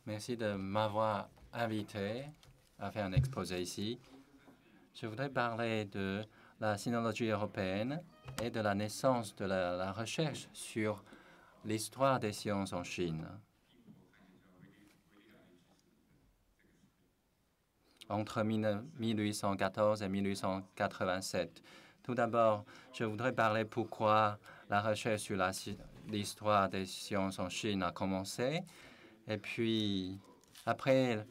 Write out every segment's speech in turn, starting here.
Merci de m'avoir invité à faire un exposé ici. Je voudrais parler de la sinologie européenne et de la naissance de la recherche sur l'histoire des sciences en Chine. Entre 1814 et 1887. Tout d'abord, je voudrais parler pourquoi la recherche sur l'histoire des sciences en Chine a commencé. Et puis, après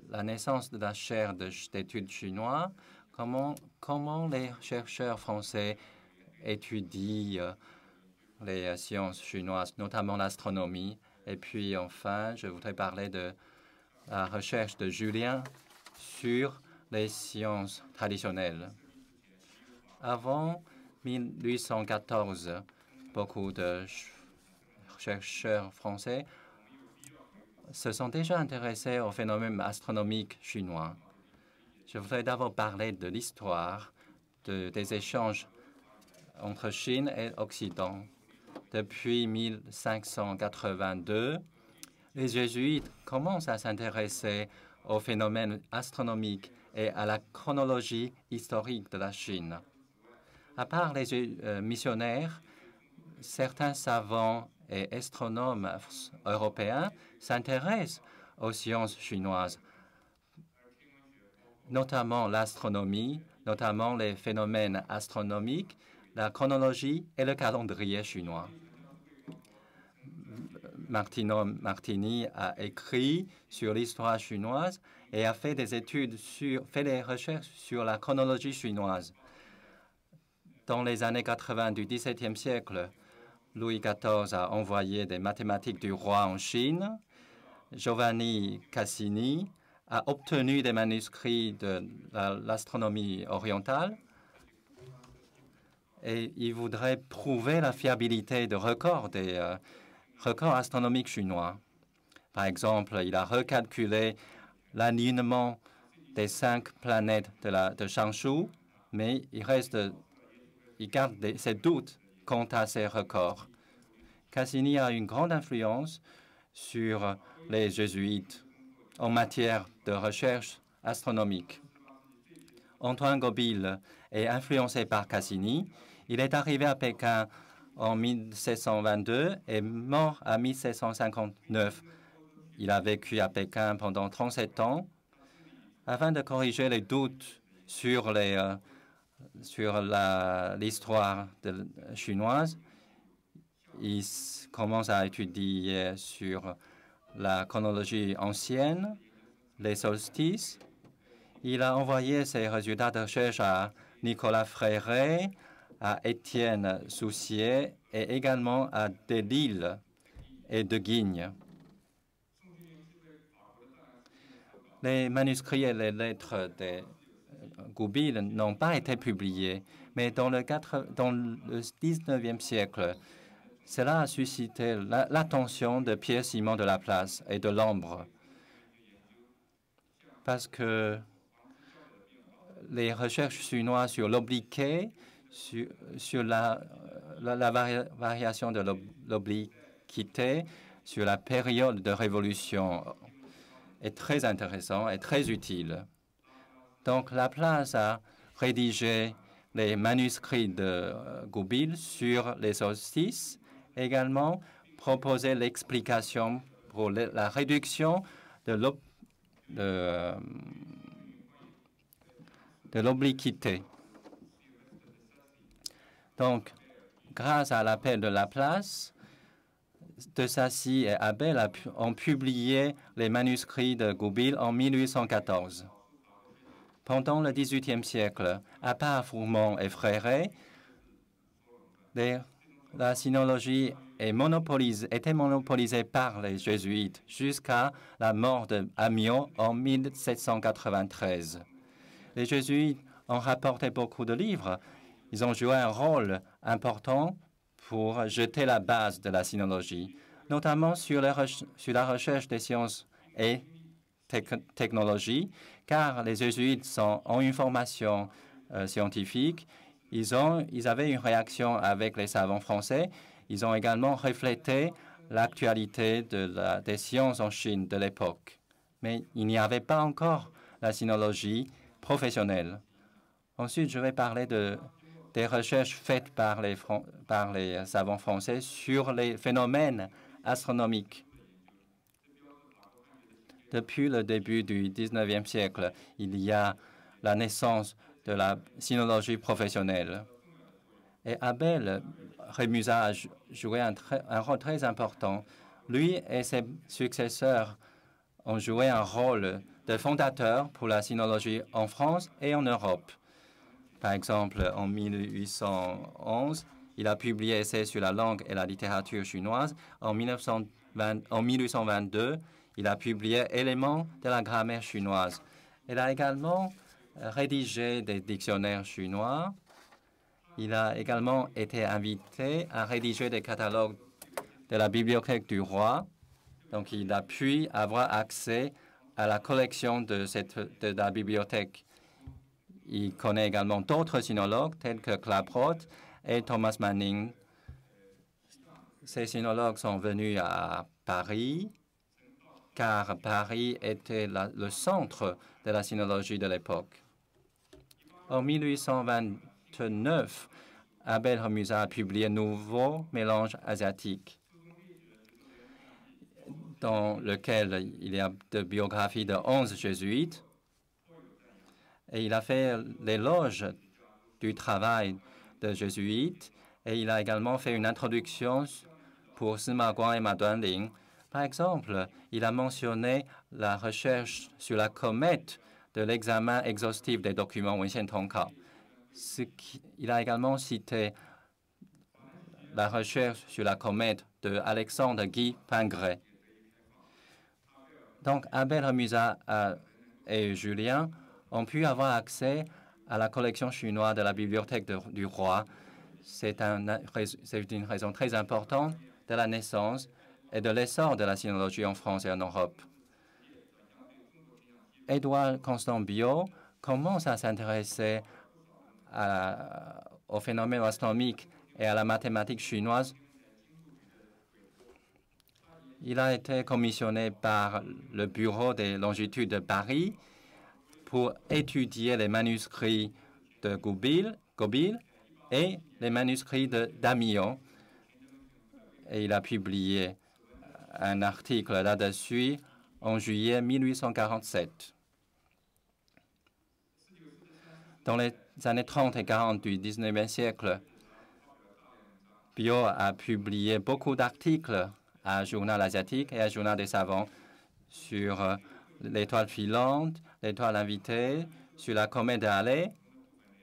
la naissance de la chaire d'études chinoises, comment les chercheurs français étudient les sciences chinoises, notamment l'astronomie. Et puis, enfin, je voudrais parler de la recherche de Julien sur les sciences traditionnelles. Avant 1814, beaucoup de chercheurs français se sont déjà intéressés aux phénomènes astronomiques chinois. Je voudrais d'abord parler de l'histoire des échanges entre Chine et Occident. Depuis 1582, les jésuites commencent à s'intéresser aux phénomènes astronomiques et à la chronologie historique de la Chine. À part les missionnaires, certains savants et astronomes européens s'intéressent aux sciences chinoises, notamment l'astronomie, notamment les phénomènes astronomiques, la chronologie et le calendrier chinois. Martini a écrit sur l'histoire chinoise et a fait des recherches sur la chronologie chinoise. Dans les années 80 du XVIIe siècle, Louis XIV a envoyé des mathématiques du roi en Chine. Giovanni Cassini a obtenu des manuscrits de l'astronomie orientale et il voudrait prouver la fiabilité des records astronomiques chinois. Par exemple, il a recalculé l'alignement des 5 planètes de Changshu, mais il garde ses doutes quant à ces records. Cassini a une grande influence sur les jésuites en matière de recherche astronomique. Antoine Gobill est influencé par Cassini. Il est arrivé à Pékin en 1722 et mort en 1759. Il a vécu à Pékin pendant 37 ans. Afin de corriger les doutes sur l'histoire chinoise, il commence à étudier sur la chronologie ancienne, les solstices. Il a envoyé ses résultats de recherche à Nicolas Fréret, à Étienne Soucier et également à Delisle et de Guigne. Les manuscrits et les lettres de Gobill n'ont pas été publiés, mais dans le 19e siècle, cela a suscité l'attention de Pierre-Simon de Laplace et de Lambre, parce que les recherches chinoises sur l'obliqué, sur la variation de l'obliquité, sur la période de révolution est très intéressant et très utile. Donc Laplace a rédigé les manuscrits de Gobill sur les solstices, également proposé l'explication pour la réduction de l'obliquité. Donc, grâce à l'appel de Laplace, de Sacy et Abel ont publié les manuscrits de Gobill en 1814. Pendant le XVIIIe siècle, à part Fourmont et Fréret, la sinologie était monopolisée par les jésuites jusqu'à la mort d'Amiot en 1793. Les jésuites ont rapporté beaucoup de livres. Ils ont joué un rôle important pour jeter la base de la sinologie, notamment sur la recherche des sciences et technologies, car les jésuites ont une formation scientifique. Ils avaient une réaction avec les savants français. Ils ont également reflété l'actualité des sciences en Chine de l'époque. Mais il n'y avait pas encore la sinologie professionnelle. Ensuite, je vais parler des recherches faites par les savants français sur les phénomènes astronomiques. Depuis le début du 19e siècle, il y a la naissance de la sinologie professionnelle. Et Abel Rémusat a joué un rôle très important. Lui et ses successeurs ont joué un rôle de fondateur pour la sinologie en France et en Europe. Par exemple, en 1811, il a publié Essais sur la langue et la littérature chinoise. En 1822, il a publié Éléments de la grammaire chinoise. Il a également rédigé des dictionnaires chinois. Il a également été invité à rédiger des catalogues de la Bibliothèque du Roi. Donc, il a pu avoir accès à la collection de la bibliothèque. Il connaît également d'autres sinologues tels que Klaproth et Thomas Manning. Ces sinologues sont venus à Paris, car Paris était le centre de la sinologie de l'époque. En 1829, Abel Rémusat a publié un nouveau mélange asiatique, dans lequel il y a des biographies de 11 jésuites. Et il a fait l'éloge du travail des jésuites et il a également fait une introduction pour Sima Guang et Ma Duanling. Par exemple, il a mentionné la recherche sur la comète de l'examen exhaustif des documents Wenxian Tongkao. Il a également cité la recherche sur la comète de Alexandre Guy Pingré. Donc, Abel Rémusat et Julien ont pu avoir accès à la collection chinoise de la Bibliothèque du Roi. C'est une raison très importante de la naissance et de l'essor de la sinologie en France et en Europe. Édouard Constant Biot commence à s'intéresser aux phénomènes astronomiques et à la mathématique chinoise. Il a été commissionné par le Bureau des longitudes de Paris pour étudier les manuscrits de Gobil et les manuscrits de Damillon. Et il a publié un article là-dessus en juillet 1847. Dans les années 30 et 40 du 19e siècle, Biot a publié beaucoup d'articles à Journal asiatique et à Journal des savants sur l'étoile filante, l'étoile invitée, sur la comète de Halley.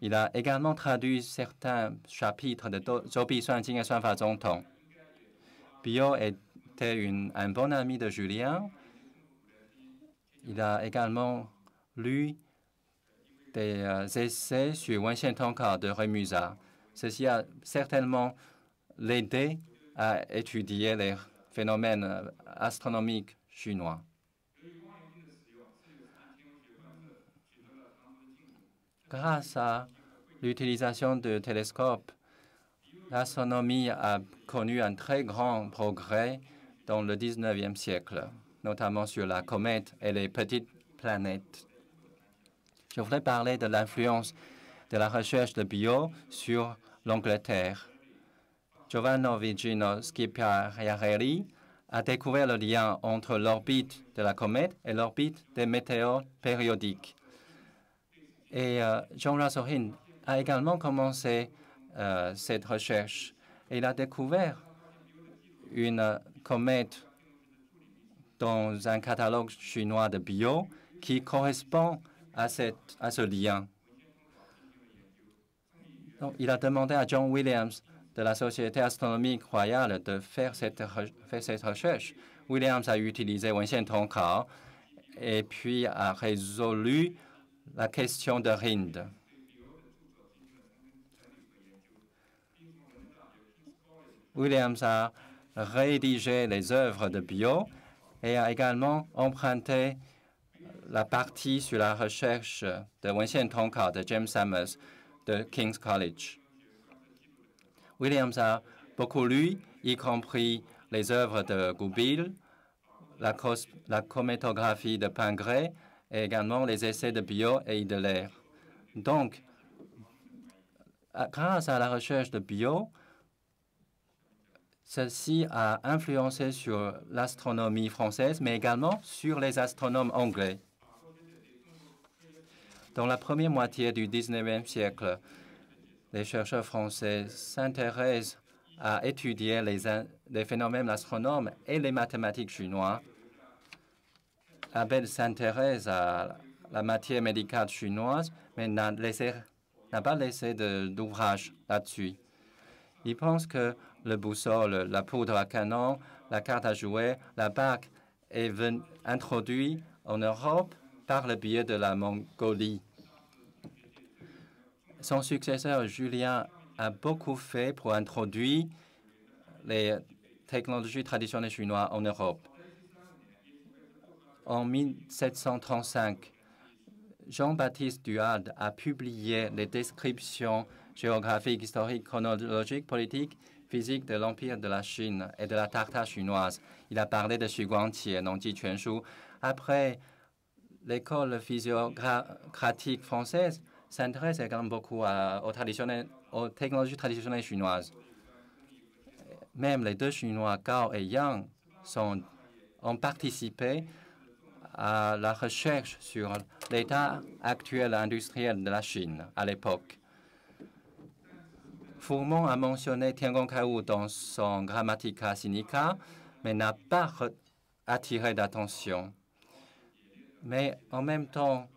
Il a également traduit certains chapitres de Zhoubi Suanjing et Suanfa Zhongtong. Biot était un bon ami de Julien. Il a également lu des essais sur Wenxian Tongkao de Rémusat. Ceci a certainement l'aidé à étudier les phénomènes astronomiques chinois. Grâce à l'utilisation de télescopes, l'astronomie a connu un très grand progrès dans le 19e siècle, notamment sur la comète et les petites planètes. Je voudrais parler de l'influence de la recherche de Biot sur l'Angleterre. Giovanni Vigino Schiaparelli a découvert le lien entre l'orbite de la comète et l'orbite des météores périodiques. Et John Russell Hind a également commencé cette recherche. Et il a découvert une comète dans un catalogue chinois de Biot qui correspond à ce lien. Donc, il a demandé à John Williams de la Société astronomique royale de faire cette recherche. Williams a utilisé Wenxian Tongkao et puis a résolu la question de Hind. Williams a rédigé les œuvres de Biot et a également emprunté la partie sur la recherche de Wenxian Tongkao de James Summers de King's College. Williams a beaucoup lu, y compris les œuvres de Goupil, la chromatograpie de Pingré et également les essais de Biot et Hidelaire. Donc, grâce à la recherche de Biot, ceci a influencé sur l'astronomie française, mais également sur les astronomes anglais. Dans la première moitié du XIXe siècle, les chercheurs français s'intéressent à étudier les phénomènes astronomiques et les mathématiques chinois. Abel s'intéresse à la matière médicale chinoise, mais n'a pas laissé d'ouvrage là-dessus. Il pense que le boussole, la poudre à canon, la carte à jouer, la bague est introduit en Europe par le biais de la Mongolie. Son successeur, Julien, a beaucoup fait pour introduire les technologies traditionnelles chinoises en Europe. En 1735, Jean-Baptiste Duhalde a publié les descriptions géographiques, historiques, chronologiques, politiques, physiques de l'Empire de la Chine et de la Tartare chinoise. Il a parlé de Xu Guangqie, Nongji Quanshu. Après, l'école physiocratique française s'intéresse également beaucoup aux technologies traditionnelles chinoises. Même les deux Chinois, Gao et Yang, ont participé à la recherche sur l'état actuel industriel de la Chine à l'époque. Fourmont a mentionné Tiangong-Kaou dans son Grammatica Sinica, mais n'a pas attiré d'attention. Mais en même temps,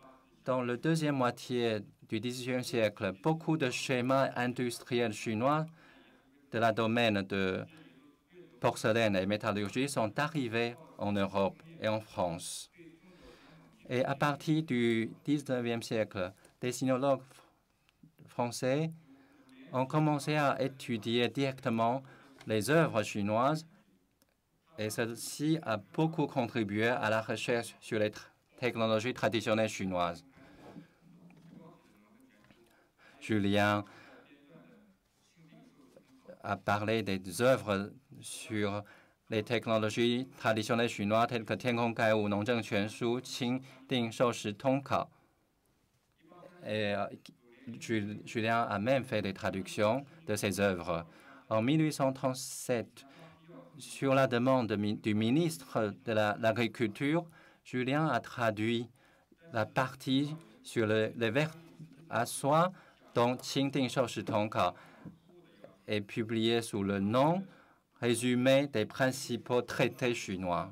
dans la deuxième moitié du XVIIIe siècle, beaucoup de schémas industriels chinois de la domaine de porcelaine et métallurgie sont arrivés en Europe et en France. Et à partir du XIXe siècle, des sinologues français ont commencé à étudier directement les œuvres chinoises et ceci a beaucoup contribué à la recherche sur les technologies traditionnelles chinoises. Julien a parlé des œuvres sur les technologies traditionnelles chinoises telles que Tiangong-Kaou, Nongzheng Quanshu, Qing Ding Shou Shi Tong Kao. Et Julien a même fait des traductions de ces œuvres. En 1837, sur la demande du ministre de l'Agriculture, Julien a traduit la partie sur les vers à soie dont Qing Ding Shou Shi Tong Kao est publié sous le nom Résumé des principaux traités chinois.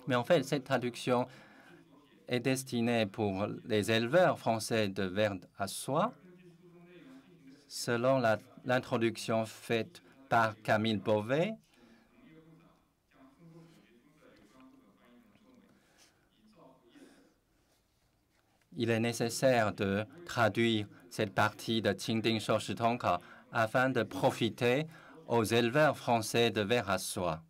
Mais en fait, cette traduction est destinée pour les éleveurs français de vers à soie, selon l'introduction faite par Camille Beauvais. Il est nécessaire de traduire cette partie de Qing Ding Shou Shi Tong Kao afin de profiter aux éleveurs français de vers à soie.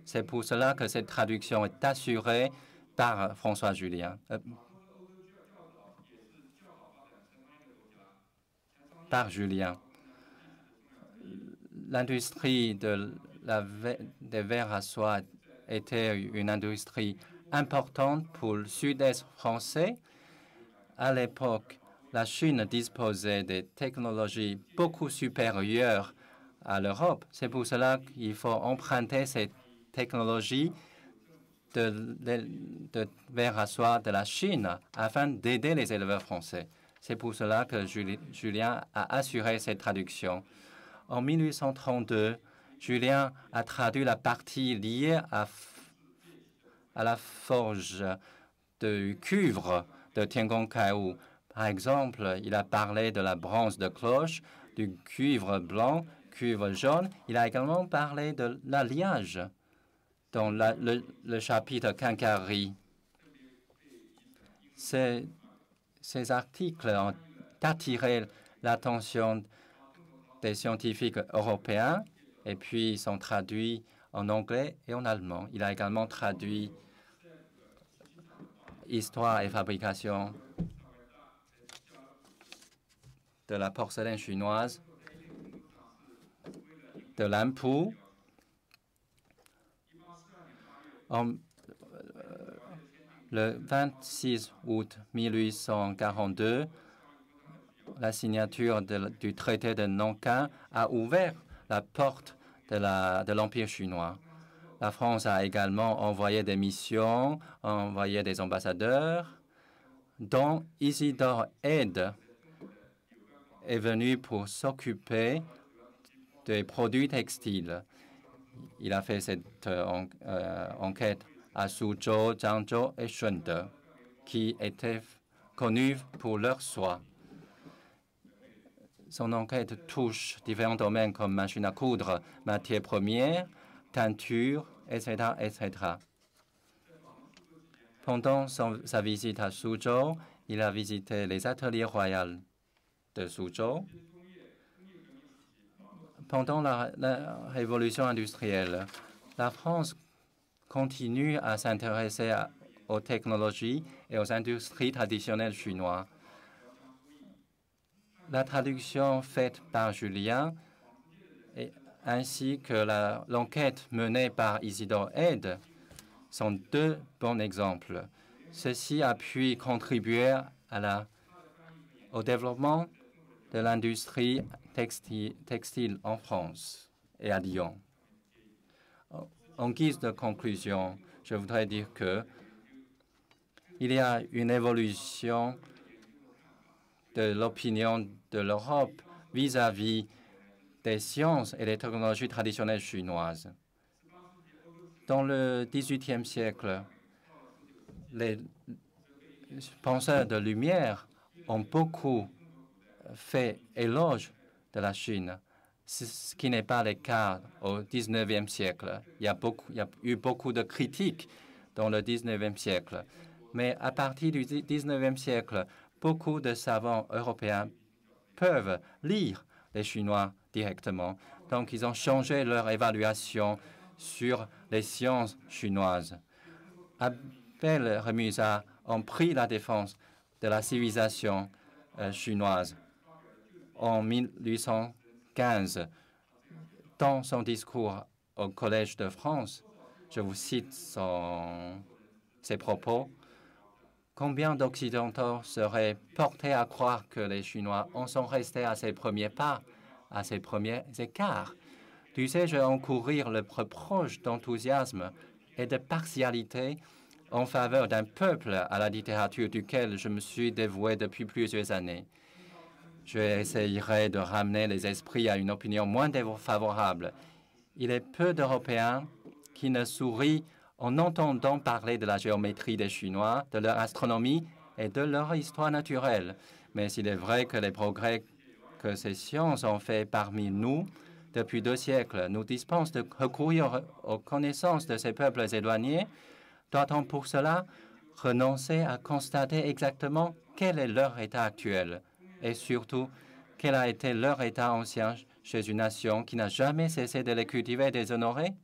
C'est pour cela que cette traduction est assurée par François Julien. Par Julien. L'industrie des vers à soie était une industrie importante pour le sud-est français. À l'époque, la Chine disposait de technologies beaucoup supérieures à l'Europe. C'est pour cela qu'il faut emprunter ces technologies de vers à soie de la Chine afin d'aider les éleveurs français. C'est pour cela que Julien a assuré cette traduction. En 1832, Julien a traduit la partie liée à la forge de cuivre de Tiangong-Kaou. Par exemple, il a parlé de la bronze de cloche, du cuivre blanc, cuivre jaune. Il a également parlé de l'alliage dans le chapitre Quincaillerie. Ces articles ont attiré l'attention des scientifiques européens et puis ils sont traduits en anglais et en allemand. Il a également traduit Histoire et fabrication de la porcelaine chinoise, de l'impôt Le 26 août 1842, la signature du traité de Nankin a ouvert la porte de l'Empire chinois. La France a également envoyé des missions, envoyé des ambassadeurs, dont Isidore Haid est venu pour s'occuper des produits textiles. Il a fait cette enquête à Suzhou, Zhangzhou et Shunde, qui étaient connus pour leur soie. Son enquête touche différents domaines comme machines à coudre, matières premières, teinture, etc., etc. Pendant sa visite à Suzhou, il a visité les ateliers royaux de Suzhou. Pendant la révolution industrielle, la France continue à s'intéresser aux technologies et aux industries traditionnelles chinoises. La traduction faite par Julien ainsi que l'enquête menée par Isidore Haid sont deux bons exemples. Ceci a pu contribuer au développement de l'industrie textile en France et à Lyon. En guise de conclusion, je voudrais dire qu'il y a une évolution de l'opinion de l'Europe vis-à-vis des sciences et des technologies traditionnelles chinoises. Dans le XVIIIe siècle, les penseurs de lumière ont beaucoup fait éloge de la Chine, ce qui n'est pas le cas au XIXe siècle. Il y a eu beaucoup de critiques dans le XIXe siècle. Mais à partir du XIXe siècle, beaucoup de savants européens peuvent lire les Chinois directement. Donc, ils ont changé leur évaluation sur les sciences chinoises. Abel Remusat a pris la défense de la civilisation chinoise en 1815. Dans son discours au Collège de France, je vous cite ses propos. Combien d'Occidentaux seraient portés à croire que les Chinois en sont restés à ses premiers pas, à ses premiers écarts? Dussé-je encourir le reproche d'enthousiasme et de partialité en faveur d'un peuple à la littérature duquel je me suis dévoué depuis plusieurs années? J'essayerai de ramener les esprits à une opinion moins défavorable. Il est peu d'Européens qui ne sourient en entendant parler de la géométrie des Chinois, de leur astronomie et de leur histoire naturelle. Mais il est vrai que les progrès que ces sciences ont fait parmi nous depuis 2 siècles nous dispensent de recourir aux connaissances de ces peuples éloignés. Doit-on pour cela renoncer à constater exactement quel est leur état actuel et surtout quel a été leur état ancien chez une nation qui n'a jamais cessé de les cultiver et de les honorer?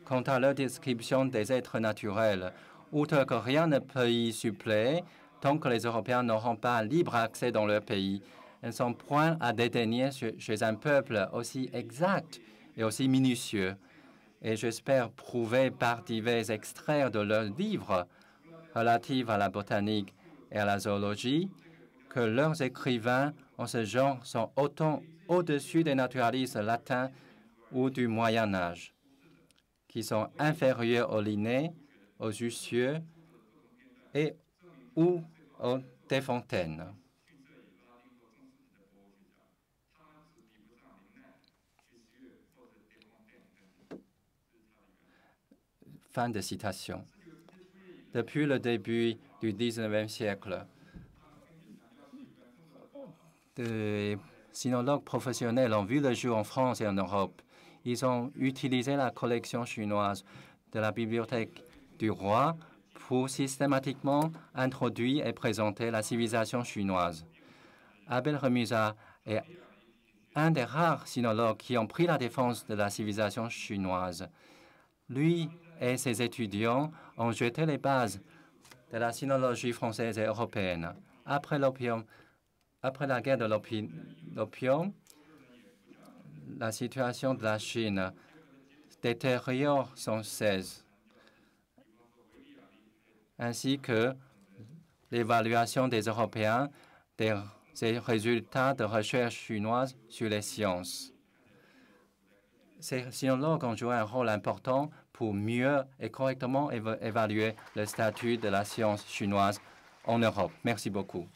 Quant à leur description des êtres naturels, outre que rien ne peut y suppléer, tant que les Européens n'auront pas libre accès dans leur pays, elles ne sont point à dédaigner chez un peuple aussi exact et aussi minutieux. Et j'espère prouver par divers extraits de leurs livres relatifs à la botanique et à la zoologie que leurs écrivains en ce genre sont autant au-dessus des naturalistes latins ou du Moyen Âge, qui sont inférieurs aux Linnés, aux Jussieu et ou aux Desfontaines. Fin de citation. Depuis le début du XIXe siècle, des sinologues professionnels ont vu le jour en France et en Europe. Ils ont utilisé la collection chinoise de la Bibliothèque du Roi pour systématiquement introduire et présenter la civilisation chinoise. Abel Remusat est un des rares sinologues qui ont pris la défense de la civilisation chinoise. Lui et ses étudiants ont jeté les bases de la sinologie française et européenne. Après la guerre de l'opium, la situation de la Chine détériore sans cesse, ainsi que l'évaluation des Européens des résultats de recherche chinoise sur les sciences. Ces sinologues ont joué un rôle important pour mieux et correctement évaluer le statut de la science chinoise en Europe. Merci beaucoup.